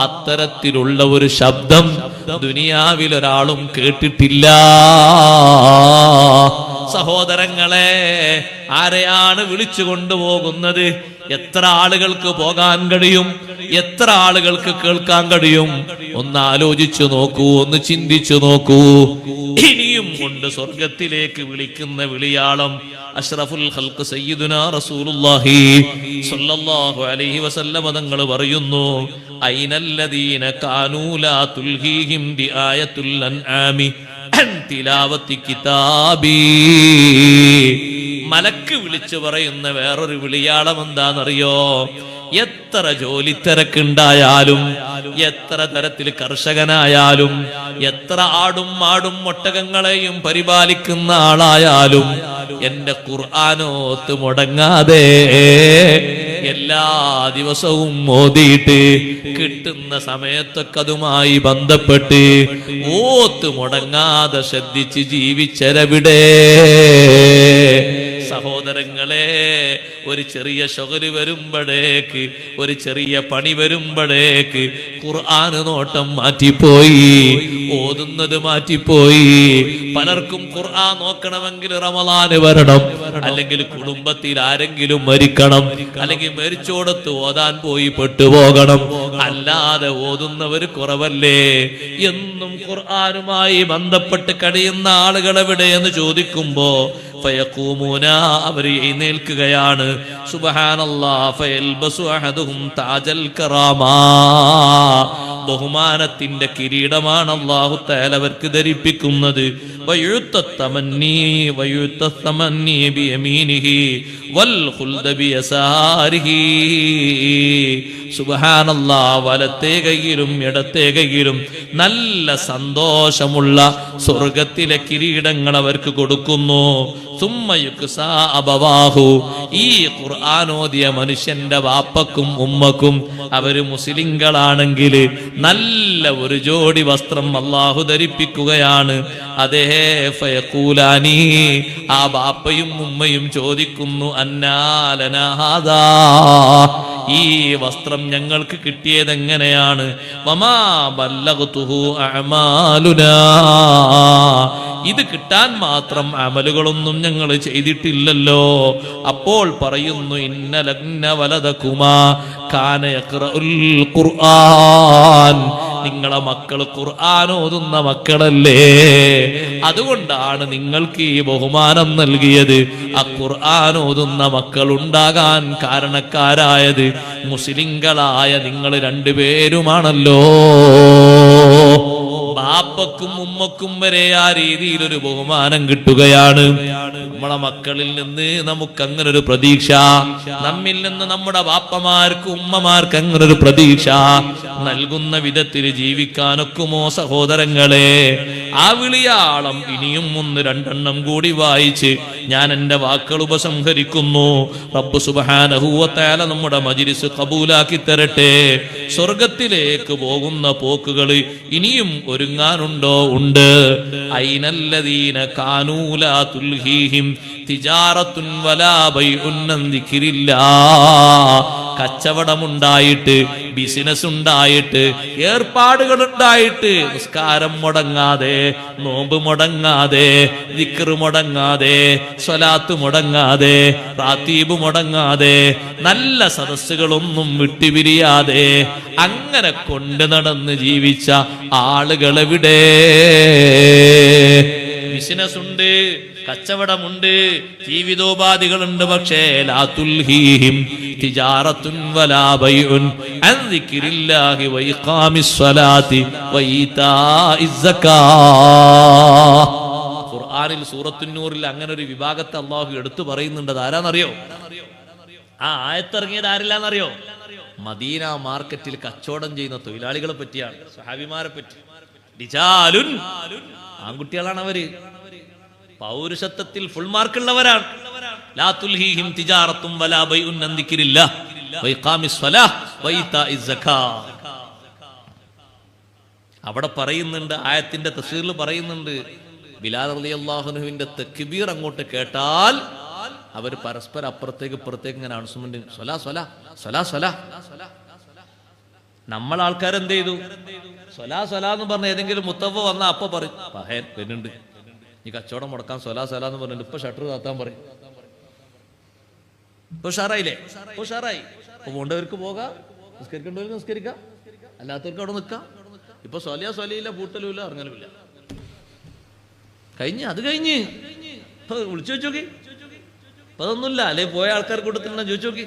അത്തരത്തിലുള്ള ഒരു ശബ്ദം ദുനിയാവിൽ ഒരാളും കേട്ടിട്ടില്ല. സഹോദരങ്ങളെ, ആരെയാണ് വിളിച്ചു കൊണ്ടുപോകുന്നത്? എത്ര ആളുകൾക്ക് പോകാൻ കഴിയും? എത്ര ആളുകൾക്ക് കേൾക്കാൻ കഴിയും? ഒന്ന് ആലോചിച്ചു നോക്കൂ, ഒന്ന് ചിന്തിച്ചു നോക്കൂ. ഇനിയും കൊണ്ട് സ്വർഗത്തിലേക്ക് വിളിക്കുന്ന വിളിയാളം അഷ്റഫുൽ ഖൽഖ് സയ്യിദുനാ റസൂലുള്ളാഹി സ്വല്ലല്ലാഹു അലൈഹി വസല്ലം തങ്ങൾ പറയുന്നു, ഐനല്ലദീന കാനൂ ലാ തുൽഹീഹിം ബിആയത്തുൽ അൻആമി അൻ തിലാവത്തി കിതാബി. മലക്ക് വിളിച്ചു പറയുന്ന വേറൊരു വിളിയാളം എന്താണെന്നറിയോ? എത്ര ജോലി തിരക്കുണ്ടായാലും, എത്ര തരത്തിൽ കർഷകനായാലും, എത്ര ആടും മാടും ഒട്ടകങ്ങളെയും പരിപാലിക്കുന്ന ആളായാലും എന്റെ ഖുർആനോത്ത് മുടങ്ങാതെ എല്ലാ ദിവസവും ഓതിയിട്ട് കിട്ടുന്ന സമയത്തൊക്കെ അതുമായി ബന്ധപ്പെട്ട് ഓത്ത് മുടങ്ങാതെ ശ്രദ്ധിച്ച് ജീവിച്ചരവിടെ. സഹോദരങ്ങളെ, ഒരു ചെറിയ ശുഗ്ല് വരുമ്പോഴേക്ക്, ഒരു ചെറിയ പണി വരുമ്പോഴേക്ക് ഖുർആൻ നോട്ടം മാറ്റിപ്പോയി, ഓതുന്നത് മാറ്റിപ്പോയി. പലർക്കും ഖുർആൻ നോക്കണമെങ്കിൽ റമളാന് വരണം, അല്ലെങ്കിൽ കുടുംബത്തിൽ ആരെങ്കിലും മരിക്കണം, അല്ലെങ്കിൽ മരിച്ചോടത്ത് ഓതാൻ പോയി പെട്ടുപോകണം. അല്ലാതെ ഓതുന്നവർ കുറവല്ലേ? എന്നും ഖുർആനുമായി ബന്ധപ്പെട്ട് കഴിയുന്ന ആളുകൾ എവിടെയെന്ന് ചോദിക്കുമ്പോ ഫയഖൂമൂന, അവർ എഴുന്നേൽക്കുകയാണ്. സുബ്ഹാനല്ലാഹ്, ഫയൽബസു അഹദുഹും താജൽ കറാമാ, ബഹുമാനത്തിന്റെ കിരീടമാണ് അല്ലാഹു തആല അവർക്ക് ധരിപ്പിക്കുന്നത്. വയുത്തമന്നി ബിയമീനിഹി വൽ ഖുൽദ ബിയസാരിഹി. സുബ്ഹാനല്ലാഹ്, വലത്തെ കൈയിലും ഇടത്തെ കൈയിലും നല്ല സന്തോഷമുള്ള സ്വർഗത്തിലെ കിരീടങ്ങൾ അവർക്ക് കൊടുക്കുന്നു. സുമ്മയുക്സാ അബവാഹു, ഈ ഖുർആനോദിയ മനുഷ്യന്റെ വാപ്പക്കും ഉമ്മക്കും, അവര് മുസ്ലിങ്ങളാണെങ്കിൽ നല്ല ഒരു ജോഡി വസ്ത്രം അല്ലാഹു ധരിപ്പിക്കുകയാണ്. അതേ ഫയഖൂലാനി, ആ ബാപ്പയും ഉമ്മയും ചോദിക്കുന്നു, അന്നാലനാ ഹാദാ, ഈ വസ്ത്രം ഞങ്ങൾക്ക് കിട്ടിയത് എങ്ങനെയാണ്? വമാ ബല്ലഗ്തുഹു അഅമാലുനാ, ഇത് കിട്ടാൻ മാത്രം അമലുകളൊന്നും ഞങ്ങൾ ചെയ്തിട്ടില്ലല്ലോ. അപ്പോൾ പറയുന്നു, ഇന്നലഗ്ന വലദകുമാ കാന യഖ്റഉൽ ഖുർആൻ, നിങ്ങളെ മക്കൾ ഖുർആൻ ഓതുന്ന മക്കളല്ലേ, അതുകൊണ്ടാണ് നിങ്ങൾക്ക് ഈ ബഹുമാനം നൽകിയത്. ആ ഖുർആൻ ഓതുന്ന മക്കൾ ഉണ്ടാകാൻ കാരണക്കാരായത് മുസ്ലിങ്ങളായ നിങ്ങൾ രണ്ടുപേരുമാണല്ലോ. ബാപ്പക്കും ഉമ്മക്കും വരെ ആ രീതിയിൽ ഒരു ബഹുമാനം കിട്ടുകയാണ്. നമ്മളെ മക്കളിൽ നിന്ന് നമുക്ക് അങ്ങനെ ഒരു പ്രതീക്ഷ, നമ്മിൽ നിന്ന് നമ്മുടെ ബാപ്പമാർക്ക് ഉമ്മമാർക്ക് അങ്ങനെ ഒരു പ്രതീക്ഷ നൽകുന്ന വിധത്തിൽ ജീവിക്കാനൊക്കുമോ സഹോദരങ്ങളെ? ആ വിളിയാളം ഇനിയും 1-2 കൂടി വായിച്ച് ഞാൻ എന്റെ വാക്കുകൾ ഉപസംഹരിക്കുന്നു. റബ്ബ് സുബ്ഹാനഹു വ തആല നമ്മുടെ മജ്ലിസ് ഖബൂലാക്കി തരട്ടെ. സ്വർഗത്തിലേക്ക് പോകുന്ന പോക്കുകൾ ഇനിയും ഒരുങ്ങാനുണ്ടോ? ഉണ്ട്. ഐനല്ലദീന കാനൂ ലാ തുൽഹീഹിം തിജാറത്തുൻ വലാ ബൈഉൻ അൻ ദിക്രില്ലാഹ്, കച്ചവടമുണ്ടായിട്ട്, ബിസിനസ് ഉണ്ടായിട്ട്, ഏർപ്പാടുകൾ ഉണ്ടായിട്ട്, നിസ്കാരം മുടങ്ങാതെ, നോമ്പ് മുടങ്ങാതെ, ദിക്ർ മുടങ്ങാതെ, സ്വലാത്ത് മുടങ്ങാതെ, റാത്തീബ് മുടങ്ങാതെ, നല്ല സദസ്സുകളൊന്നും വിട്ടുപിരിയാതെ അങ്ങനെ കൊണ്ട് നടന്ന് ജീവിച്ച ആളുകളെവിടെ? ബിസിനസ് ഉണ്ട്, കച്ചവടമുണ്ട്, ജീവിതോപാധികളുണ്ട്, പക്ഷേ ലാ തുൽഹീഹിം തിജാറത്തുൻ വലാ ബൈഉൻ അൻ ദിക്രില്ലാഹി വഇഖാമിസ് സ്വലാത്തി വഇതാഇസ് സകാത്ത്. ഖുർആനിൽ സൂറത്തുൻ നൂറിൽ അങ്ങനെ ഒരു വിഭാഗത്തെ അല്ലാഹു എടുത്തു പറയുന്നുണ്ട്. ആരാന്നറിയോ? ആ ആയത്തിറങ്ങിയത് ആരില്ലാന്നറിയോ? മദീന മാർക്കറ്റിൽ കച്ചവടം ചെയ്യുന്ന തൊഴിലാളികളെ പറ്റിയാണ്, സ്വഹാബിമാരെ പറ്റി. റിജാലുൻ, ആൺകുട്ടികളാണ് അവര്, പൗരുഷത്വത്തിൽ ഫുൾ മാർക്കുള്ളവരാണ്. ലാ തുൽഹീഹിം തിജാറത്തും വലാ ബൈഉൻ അൻ ദിക്രില്ലാഹ് വഇഖാമിസ് സ്വലാഹ് വഇതാഇസ് സകാത്ത്. അവിടെ പറയുന്നുണ്ട്, ആയത്തിന്റെ തഫ്സീറിൽ പറയുന്നുണ്ട്, ബിലാൽ റളിയല്ലാഹു അൻഹുവിന്റെ തക്ബീർ അങ്ങോട്ട് കേട്ടാൽ അവർ പരസ്പരം അപ്പുറത്തേക്ക് ഇപ്പുറത്തേക്ക് ഇങ്ങനെ അനൗൺസ്മെന്റ്, സ്വലാ സ്വലാ സ്വലാ സ്വലാ. നമ്മളാൾക്കാരെന്ത് ചെയ്തു? സ്വലാ സ്വലാ എന്ന് പറഞ്ഞ ഏതെങ്കിലും മുത്തവ വന്നാൽ അപ്പൊ പറയും പഹേൻ വരുന്നുണ്ട്, ഈ കച്ചവടം മുടക്കാൻ സ്വലാ സ്വലാ എന്ന് പറഞ്ഞിട്ട് ഇപ്പൊ ഷട്ടർ താത്താൻ പറയും. ഇപ്പൊ ഉഷാറായില്ലേ? ഉഷാറായി. അപ്പൊ പോണ്ടവർക്ക് പോകാം, നിസ്കരിക്കേണ്ടവർക്ക് നിസ്കരിക്കാം, അല്ലാത്തവർക്ക് അവിടെ നിൽക്കാം. ഇപ്പൊ സ്വലിയ സ്വലയില്ല, പൂട്ടലുമില്ല, ഇറങ്ങലുമില്ല. അത് കഴിഞ്ഞ് ഇപ്പൊ വിളിച്ചു വെച്ചോക്കി. ഇപ്പൊ അതൊന്നുമില്ല. അല്ലെ പോയ ആൾക്കാർ കൂട്ടത്തിലുണ്ട ചോദിച്ചു നോക്കി.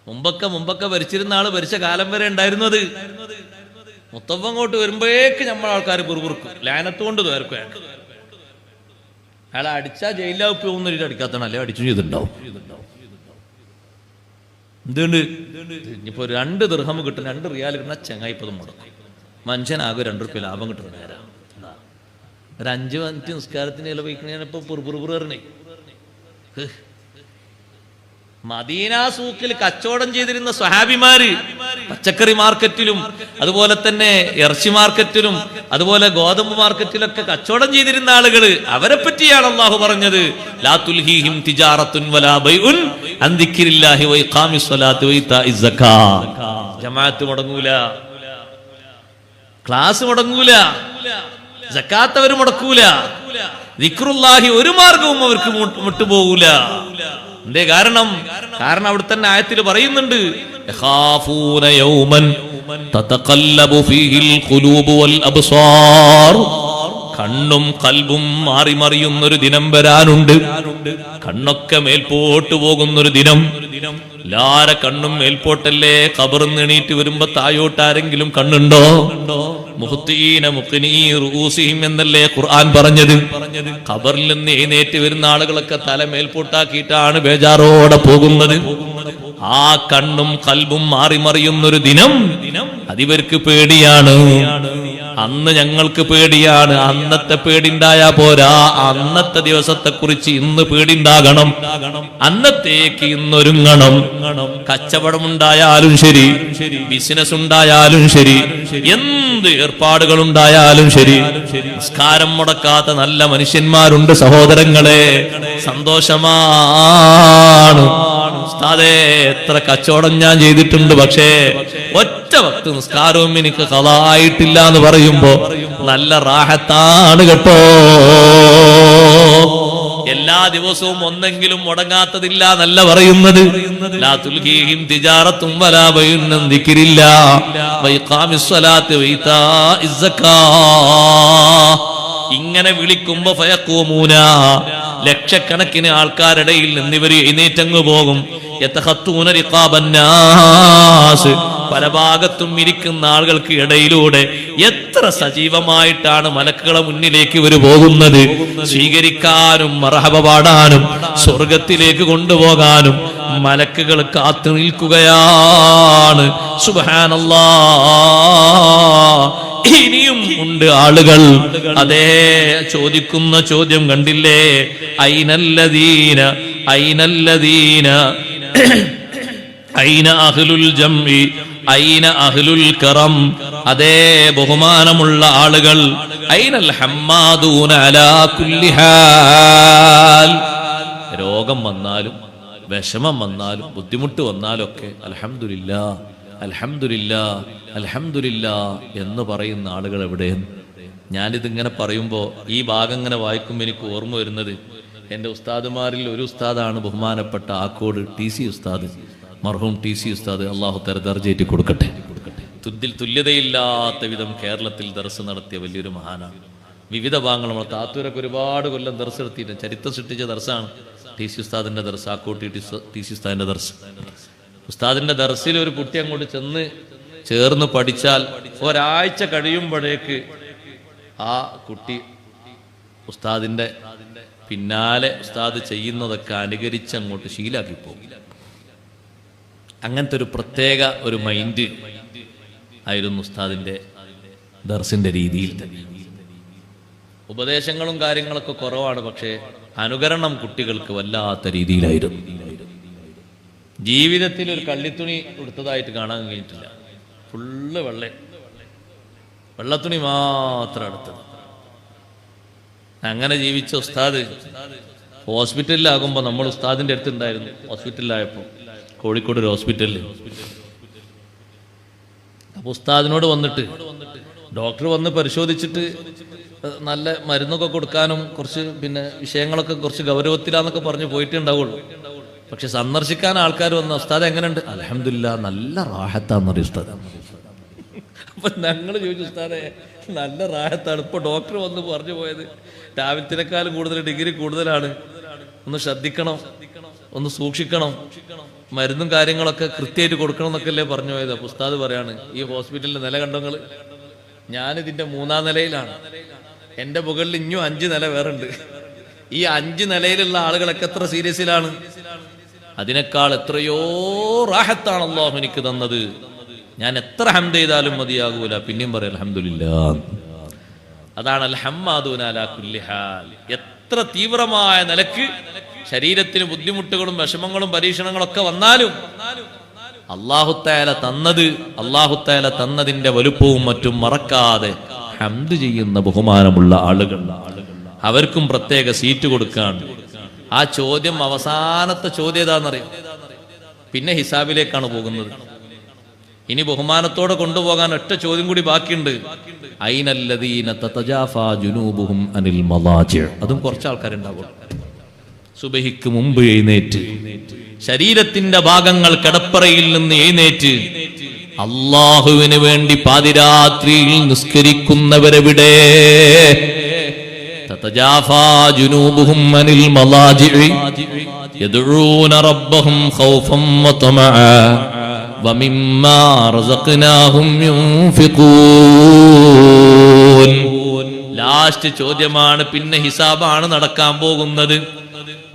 മുമ്പൊക്കെ ഭരിച്ചിരുന്ന ആള് ഭരിച്ച കാലം വരെ ഉണ്ടായിരുന്നു അത്. മുത്തവ്വ അങ്ങോട്ട് വരുമ്പോഴേക്ക് നമ്മൾ ആൾക്കാർ പുറകുറുക്കും, ലാനത്തുകൊണ്ട് തോർക്കും. അയാളെ അടിച്ചാ ജയിലാവ് പോകുന്ന അടിക്കാത്തതാണ്, അല്ലെ അടിച്ചു ചെയ്തിട്ടുണ്ടാവും. എന്തുകൊണ്ട്? ഇനിയിപ്പോ 2 ദിർഹം കിട്ടും, 2 റിയാൽ കിട്ടുന്ന ചങ്ങായിപ്പതും മുടക്കും. മനുഷ്യനാകെ 2 റുപ്യ ലാഭം കിട്ടുന്ന നേരം. ഒരു 5 മിനിറ്റ് നിസ്കാരത്തിന് ചിലവഴിക്കണ ഇപ്പൊ പുറപുറപുറേ. മദീന സൂക്കിൽ കച്ചവടം ചെയ്തിരുന്ന സ്വഹാബിമാര് പച്ചക്കറി മാർക്കറ്റിലും അതുപോലെ തന്നെ ഇറച്ചി മാർക്കറ്റിലും അതുപോലെ ഗോതമ്പ് മാർക്കറ്റിലൊക്കെ കച്ചവടം ചെയ്തിരുന്ന ആളുകള്, അവരെ പറ്റിയാണ് അള്ളാഹു പറഞ്ഞത്, ലാ തുൽഹീഹിം തിജാറത്തുൻ വലാ ബൈഉൻ അൻ ദിക്രില്ലാഹി വ ഇഖാമിസ് സ്വലാത്തി വ ഇതാഇസ് സക്കാ. ജമാഅത്ത് മുടങ്ങൂല, ക്ലാസ് മുടങ്ങൂല, സക്കാത്ത് അവർ മുടക്കൂല, ദിക്റുല്ലാഹി ഒരു മാർഗവും അവർക്ക് വിട്ടുപോകൂല. എന്തേ കാരണം? അവിടെ തന്നെ ആയത്തിൽ പറയുന്നുണ്ട്, യഖാഫൂന യൗമൻ തതഖല്ലബു ഫീഹിൽ ഖുലൂബു വൽ അബ്സാർ. കണ്ണും കൽബും മാറി മറിയുന്നൊരു ദിനം വരാനുണ്ട്. കണ്ണൊക്കെ മേൽപോട്ട് പോകുന്നൊരു ദിനം. എല്ലാരെ കണ്ണും മേൽപോട്ടല്ലേ? ഖബറിന്ന് എണീറ്റ് വരുമ്പോ തായോട്ട് ആരെങ്കിലും കണ്ണുണ്ടോ? മുഖ്തീന മുഖ്നീ റൂസിഹിം എന്നല്ലേ ഖുർആൻ പറഞ്ഞത്. ഖബറിൽ നിന്ന് എഴുന്നേറ്റ് വരുന്ന ആളുകളൊക്കെ തല മേൽപോട്ടാക്കിയിട്ടാണ് ബേജാറോടെ പോകുന്നത്. ആ കണ്ണും കൽബും മാറി മറിയുന്നൊരു ദിനം അതിവർക്ക് പേടിയാണ്. അന്ന് ഞങ്ങൾക്ക് പേടിയാണ്. അന്നത്തെ പേടിണ്ടായാ പോരാ, അന്നത്തെ ദിവസത്തെ കുറിച്ച് ഇന്ന് പേടിണ്ടാകണം. അന്നത്തേക്ക് ഇന്നൊരുങ്ങണം. കച്ചവടം ഉണ്ടായാലും ശരി, ബിസിനസ് ഉണ്ടായാലും ശരി, എന്ത് ഏർപ്പാടുകൾ ഉണ്ടായാലും ശരി, നിസ്കാരം മുടക്കാത്ത നല്ല മനുഷ്യന്മാരുണ്ട് സഹോദരങ്ങളെ. സന്തോഷമാണ്. ഉസ്താദേ, എത്ര കച്ചവടം ഞാൻ ചെയ്തിട്ടുണ്ട്, പക്ഷേ ഒറ്റ വക്ത് നിസ്കാരവും എനിക്ക് ഖളായിട്ടില്ല എന്ന് പറയുമ്പോ നല്ല റാഹത്താണ് കേട്ടോ. എല്ലാ ദിവസവും ഒന്നെങ്കിലും മുടങ്ങാത്തതില്ല എന്നല്ല പറയുന്നത്. ലാ തുൽഹീഹിം തിജാറത്തും വലാ ബൈഉൻ അൻ ദിക്രില്ലാഹി വ ഇഖാമിസ് സ്വലാത്തി വ ഇതാഇസ് സക്കാ. ഇങ്ങനെ വിളിക്കുമ്പോ ഫയഖൂമൂന, ലക്ഷക്കണക്കിന് ആൾക്കാരിടയിൽ നിന്ന് ഇവർ എഴുന്നേറ്റങ്ങ് പോകും. യതഖത്തൂന റിഖാബന്നാസ്, പല ഭാഗത്തും ഇരിക്കുന്ന ആളുകൾക്ക് ഇടയിലൂടെ എത്ര സജീവമായിട്ടാണ് മലക്കുകളെ മുന്നിലേക്ക് ഇവർ പോകുന്നത്. സ്വീകരിക്കാനും മർഹബ പാടാനും സ്വർഗത്തിലേക്ക് കൊണ്ടുപോകാനും മലക്കുകൾ കാത്തു നിൽക്കുകയാണ്. സുബ്ഹാനല്ലാഹ്. ഇനിയും ഉണ്ട് ആളുകൾ. അതേ ചോദിക്കുന്ന ചോദ്യം കണ്ടില്ലേ? ഐനല്ലദീന ഐന അഹ്ലുൽ ജംഇ ഐന അഹ്ലുൽ കറം. അതേ ബഹുമാനമുള്ള ആളുകൾ. ഐനൽ ഹമ്മാദൂന അലാ കുല്ലി ഹാൽ. രോഗം വന്നാലും വിഷമം വന്നാലും ബുദ്ധിമുട്ട് വന്നാലും ഒക്കെ അൽഹംദുലില്ലാഹ് അൽഹംദുലില്ലാഹ് അൽഹംദുലില്ലാഹ് എന്ന് പറയുന്ന ആളുകൾ എവിടെയെന്ന് ഞാനിതിങ്ങനെ പറയുമ്പോൾ ഈ ഭാഗം ഇങ്ങനെ വായിക്കുമ്പോൾ എനിക്ക് ഓർമ്മ വരുന്നത് എൻ്റെ ഉസ്താദുമാരിൽ ഒരു ഉസ്താദാണ് ബഹുമാനപ്പെട്ട ആക്കോട് TC ഉസ്താദ്, മർഹൂം TC ഉസ്താദ്. അള്ളാഹു തആല ദർജയേറ്റി കൊടുക്കട്ടെ. തുല്യതയില്ലാത്ത വിധം കേരളത്തിൽ ദർസ് നടത്തിയ വലിയൊരു മഹാനാണ്. വിവിധ ഭാഗങ്ങൾ നമ്മൾ താത്തൂരൊക്കെ ഒരുപാട് കൊല്ലം ദർസ് നടത്തിയിട്ട് ചരിത്രം സൃഷ്ടിച്ച ദർസാണ് TC ഉസ്താദിന്റെ ദർസ്, ആക്കോട്ട് TC ഉസ്താദിന്റെ ദർസ്. ഉസ്താദിന്റെ ദർസിൽ ഒരു കുട്ടി അങ്ങോട്ട് ചേർന്ന് പഠിച്ചാൽ ഒരാഴ്ച കഴിയുമ്പോഴേക്ക് ആ കുട്ടി ഉസ്താദിന്റെ പിന്നാലെ ഉസ്താദ് ചെയ്യുന്നതൊക്കെ അനുകരിച്ച് അങ്ങോട്ട് ശീലാക്കി പോകും. അങ്ങനത്തെ ഒരു പ്രത്യേക ഒരു മൈൻഡ് ആയിരുന്നു ഉസ്താദിന്റെ ദർസിന്റെ രീതിയിൽ തന്നെ. ഉപദേശങ്ങളും കാര്യങ്ങളൊക്കെ കുറവാണ്, പക്ഷേ അനുകരണം കുട്ടികൾക്ക് വല്ലാത്ത രീതിയിലായിരുന്നു. ജീവിതത്തിൽ ഒരു കള്ളിത്തുണി കൊടുത്തതായിട്ട് കാണാൻ കഴിഞ്ഞിട്ടില്ല. ഫുള്ള് വെള്ളത്തുണി മാത്രം എടുത്തത്. അങ്ങനെ ജീവിച്ച ഉസ്താദ് ഹോസ്പിറ്റലിലാകുമ്പോൾ നമ്മൾ ഉസ്താദിന്റെ അടുത്തുണ്ടായിരുന്നു. ഹോസ്പിറ്റലിലായപ്പോൾ കോഴിക്കോട് ഒരു ഹോസ്പിറ്റലിൽ. അപ്പൊ ഉസ്താദിനോട് വന്നിട്ട് ഡോക്ടർ വന്ന് പരിശോധിച്ചിട്ട് നല്ല മരുന്നൊക്കെ കൊടുക്കാനും കുറച്ച് പിന്നെ വിഷയങ്ങളൊക്കെ കുറച്ച് ഗൗരവത്തിലാന്നൊക്കെ പറഞ്ഞ് പോയിട്ടേ ഉണ്ടാവുള്ളൂ. പക്ഷെ സന്ദർശിക്കാൻ ആൾക്കാർ വന്ന ഉസ്താദ് എങ്ങനെയുണ്ട്? അൽഹംദുലില്ലാ നല്ല റാഹത്താന്ന് പറയും ഉസ്താദ്. അപ്പൊ ഞങ്ങൾ ചോദിച്ചു ഉസ്താദെ നല്ല റാഹത്താണ്, ഇപ്പൊ ഡോക്ടർ വന്ന് പറഞ്ഞു പോയത് രാവിലത്തിനേക്കാളും കൂടുതൽ ഡിഗ്രി കൂടുതലാണ്, ഒന്ന് ശ്രദ്ധിക്കണം, ഒന്ന് സൂക്ഷിക്കണം, മരുന്നും കാര്യങ്ങളൊക്കെ കൃത്യമായിട്ട് കൊടുക്കണം എന്നൊക്കെ അല്ലേ പറഞ്ഞു പോയത്. അപ്പൊ ഉസ്താദ് പറയാണ് ഈ ഹോസ്പിറ്റലിന്റെ നില കണ്ടോങ്ങള്, ഞാനിതിന്റെ 3-ാം നിലയിലാണ്, എന്റെ മുകളിൽ ഇനിയും 5 നില വേറെ ഉണ്ട്. ഈ 5 നിലയിലുള്ള ആളുകളൊക്കെ എത്ര സീരിയസിലാണ്, അതിനേക്കാൾ എത്രയോ റാഹത്താണ് അല്ലാഹു എനിക്ക് തന്നത്. ഞാൻ എത്ര ഹംദ് ചെയ്താലും മതിയാകൂല, പിന്നെയും പറയാം അൽഹംദുലില്ലാ. അതാണ് അൽ ഹമ്മാദൂന അലാ കുല്ലി ഹാൽ. എത്ര തീവ്രമായ നിലക്ക് ശരീരത്തിന് ബുദ്ധിമുട്ടുകളും വിഷമങ്ങളും പരീക്ഷണങ്ങളും ഒക്കെ വന്നാലും അല്ലാഹു തആല തന്നതിന്റെ വലുപ്പവും മറ്റും മറക്കാതെ ഹംദ് ചെയ്യുന്ന ബഹുമാനമുള്ള ആളുകൾ, അവർക്കും പ്രത്യേക സീറ്റ് കൊടുക്കാൻ. ആ ചോദ്യം അവസാനത്തെ ചോദ്യം ഏതാണെന്നറിയാം? പിന്നെ ഹിസാബിലേക്കാണ് പോകുന്നത്. ഇനി ബഹുമാനത്തോടെ കൊണ്ടുപോകാൻ ഒറ്റ ചോദ്യം കൂടി ബാക്കിയുണ്ട്. ഐനല്ലദീന തതജാഫാ ജുനൂബുഹും അനിൽ മളാജിഅ്. അതും കുറച്ച് ആൾക്കാരുണ്ടാവും. സുബഹിക്ക് മുമ്പ് എഴുന്നേറ്റ് ശരീരത്തിന്റെ ഭാഗങ്ങൾ കിടപ്പറയിൽ നിന്ന് എഴുന്നേറ്റ് അല്ലാഹുവിന് വേണ്ടി പാതിരാത്രിയിൽ നിസ്കരിക്കുന്നവരെവിടെ? തതജാഫാ ജുനൂബുഹും അനിൽ മളാജിഇ യദ്ഊന റബ്ബഹും ഖൗഫൻ വതമഅ വമിമ്മാ റസഖ്നാഹും യുൻഫിഖൂൻ. ലാസ്റ്റ് ചോദ്യമാണ്, പിന്നെ ഹിസാബാണ് നടക്കാൻ പോകുന്നത്.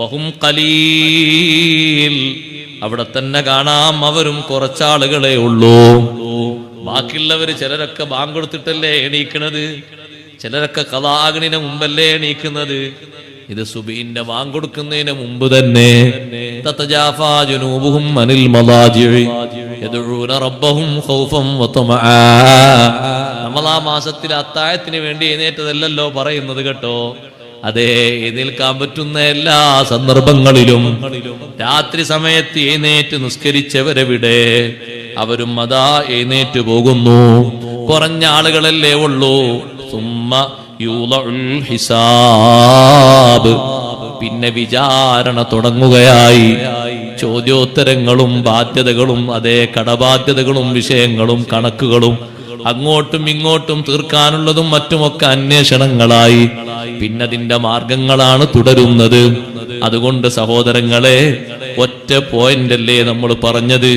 വഹും ഖലീൽ. അവിടെ തന്നെ കാണാം അവരും കുറച്ചാളുകളെ ഉള്ളൂ. ബാക്കിയുള്ളവര് ചിലരൊക്കെ ബാങ്ക് കൊടുത്തിട്ടല്ലേ എണീക്കുന്നത്, ചിലരൊക്കെ ഖളാഅിന് മുമ്പല്ലേ എണീക്കുന്നത്. ഇത് സുബഹിന്റെ ബാങ്ക് കൊടുക്കുന്നതിന് മുമ്പ് തന്നെ തതജാഫാ ജുനൂബുഹും അനിൽ മളാജിഇ യദ്ഊന റബ്ബഹും ഖൗഫൻ വതമഅ. നമ്മൾ ആ മാസത്തിൽ അത്താഴത്തിന് വേണ്ടി എഴുന്നേറ്റതല്ലല്ലോ പറയുന്നത് കേട്ടോ. അതേ, എഴുന്നേൽക്കാൻ പറ്റുന്ന എല്ലാ സന്ദർഭങ്ങളിലും രാത്രി സമയത്ത് എഴുന്നേറ്റ് നിസ്കരിച്ചവരെവിടെ? അവരും അതാ എഴുന്നേറ്റ് പോകുന്നു. കുറഞ്ഞ ആളുകളല്ലേ ഉള്ളൂ. സുമ്മ യൂളഉൽ ഹിസാബ്. പിന്നെ വിചാരണ തുടങ്ങുകയായി. ചോദ്യോത്തരങ്ങളും ബാധ്യതകളും, അതേ കടബാധ്യതകളും വിഷയങ്ങളും കണക്കുകളും അങ്ങോട്ടും ഇങ്ങോട്ടും തീർക്കാനുള്ളതും മറ്റുമൊക്കെ അന്വേഷണങ്ങളായി. പിന്നതിന്റെ മാർഗങ്ങളാണ് തുടരുന്നത്. അതുകൊണ്ട് സഹോദരങ്ങളെ, ഒറ്റ പോയിന്റല്ലേ നമ്മൾ പറഞ്ഞത്.